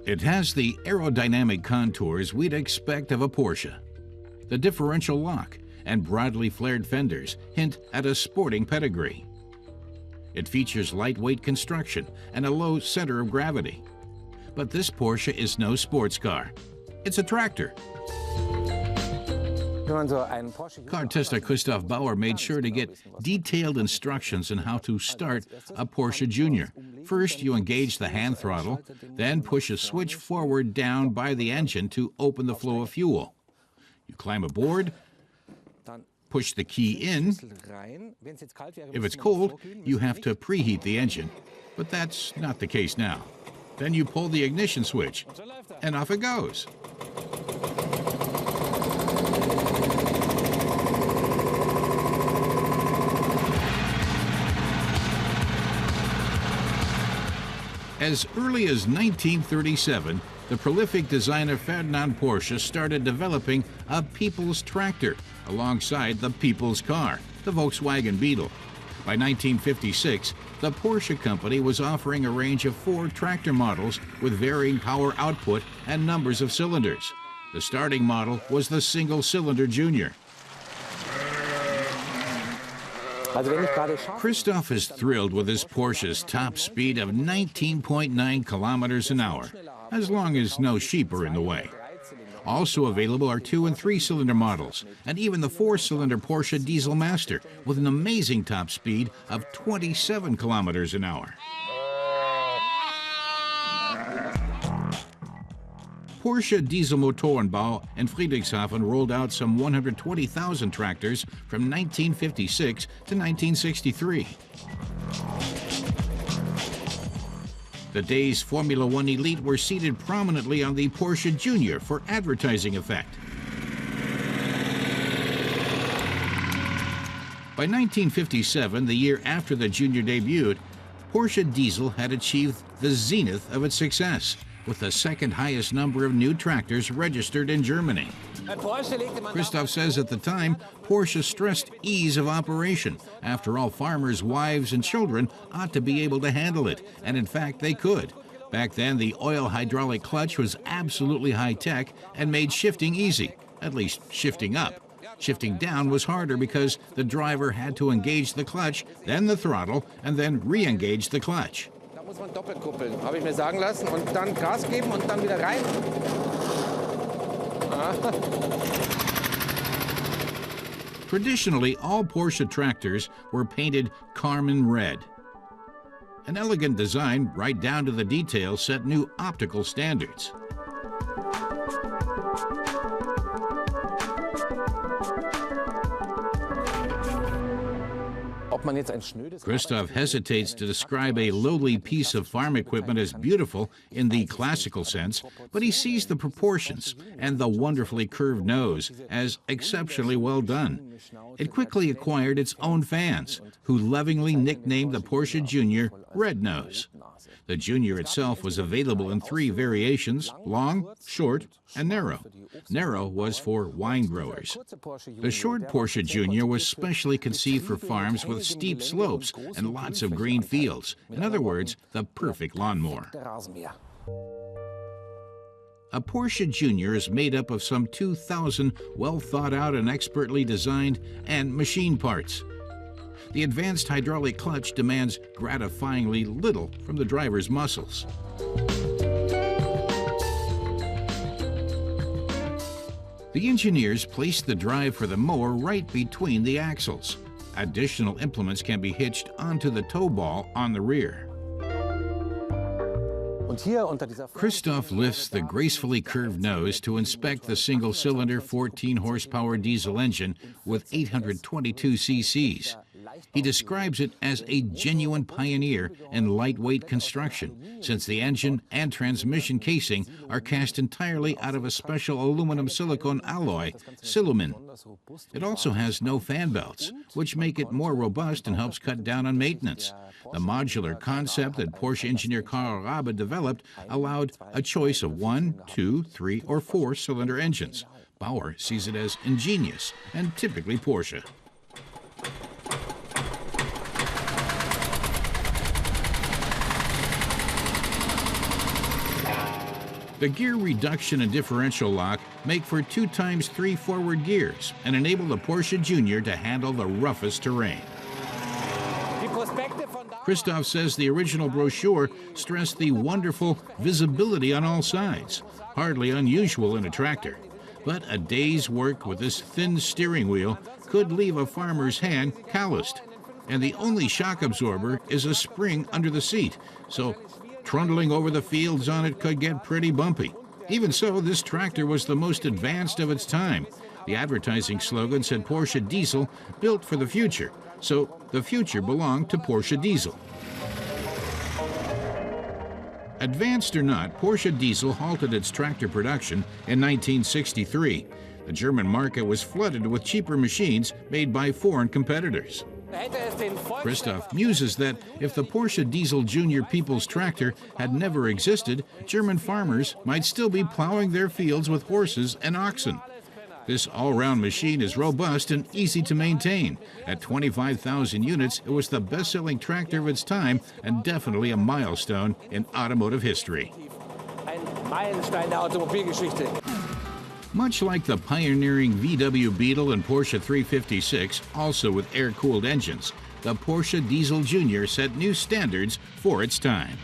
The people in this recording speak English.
It has the aerodynamic contours we'd expect of a Porsche. The differential lock and broadly flared fenders hint at a sporting pedigree. It features lightweight construction and a low center of gravity. But this Porsche is no sports car. It's a tractor. Car tester Christoph Bauer made sure to get detailed instructions on how to start a Porsche Junior. First, you engage the hand throttle, then push a switch forward down by the engine to open the flow of fuel. You climb aboard, push the key in. If it's cold, you have to preheat the engine, but that's not the case now. Then you pull the ignition switch, and off it goes. As early as 1937, the prolific designer Ferdinand Porsche started developing a people's tractor alongside the people's car, the Volkswagen Beetle. By 1956, the Porsche company was offering a range of 4 tractor models with varying power output and numbers of cylinders. The starting model was the single-cylinder Junior. Christoph is thrilled with his Porsche's top speed of 19.9 kilometers an hour, as long as no sheep are in the way. Also available are 2- and 3-cylinder models, and even the 4-cylinder Porsche Diesel Master with an amazing top speed of 27 kilometers an hour. Porsche-Diesel Motorenbau in Friedrichshafen rolled out some 120,000 tractors from 1956 to 1963. The day's Formula One elite were seated prominently on the Porsche Junior for advertising effect. By 1957, the year after the Junior debuted, Porsche Diesel had achieved the zenith of its success, with the second highest number of new tractors registered in Germany. Christoph says at the time, Porsche stressed ease of operation. After all, farmers' wives and children ought to be able to handle it, and in fact they could. Back then, the oil hydraulic clutch was absolutely high-tech and made shifting easy, at least shifting up. Shifting down was harder because the driver had to engage the clutch, then the throttle, and then re-engage the clutch. Muss man doppelt kuppeln, habe ich mir sagen lassen, und dann Gas geben und dann wieder rein. Traditionally, all Porsche tractors were painted carmine red. An elegant design, right down to the details, set new optical standards. Christoph hesitates to describe a lowly piece of farm equipment as beautiful in the classical sense, but he sees the proportions and the wonderfully curved nose as exceptionally well done. It quickly acquired its own fans, who lovingly nicknamed the Porsche Junior Red Nose. The Junior itself was available in 3 variations: long, short, and narrow. Narrow was for wine growers. The short Porsche Junior was specially conceived for farms with steep slopes and lots of green fields. In other words, the perfect lawnmower. A Porsche Junior is made up of some 2,000 well-thought-out and expertly designed and machined parts. The advanced hydraulic clutch demands gratifyingly little from the driver's muscles. The engineers placed the drive for the mower right between the axles. Additional implements can be hitched onto the tow ball on the rear. Christoph lifts the gracefully curved nose to inspect the single-cylinder 14-horsepower diesel engine with 822 cc's. He describes it as a genuine pioneer in lightweight construction, since the engine and transmission casing are cast entirely out of a special aluminum silicone alloy, silumin. It also has no fan belts, which make it more robust and helps cut down on maintenance. The modular concept that Porsche engineer Karl Rabe developed allowed a choice of 1, 2, 3, or 4-cylinder engines. Bauer sees it as ingenious and typically Porsche. The gear reduction and differential lock make for 2x3 forward gears and enable the Porsche Junior to handle the roughest terrain. Christoph says the original brochure stressed the wonderful visibility on all sides, hardly unusual in a tractor. But a day's work with this thin steering wheel could leave a farmer's hand calloused. And the only shock absorber is a spring under the seat, so trundling over the fields on it could get pretty bumpy. Even so, this tractor was the most advanced of its time. The advertising slogan said Porsche Diesel, built for the future. So the future belonged to Porsche Diesel. Advanced or not, Porsche Diesel halted its tractor production in 1963. The German market was flooded with cheaper machines made by foreign competitors. Christoph muses that if the Porsche Diesel Junior People's Tractor had never existed, German farmers might still be plowing their fields with horses and oxen. This all-round machine is robust and easy to maintain. At 25,000 units, it was the best-selling tractor of its time and definitely a milestone in automotive history. Much like the pioneering VW Beetle and Porsche 356, also with air-cooled engines, the Porsche Diesel Junior set new standards for its time.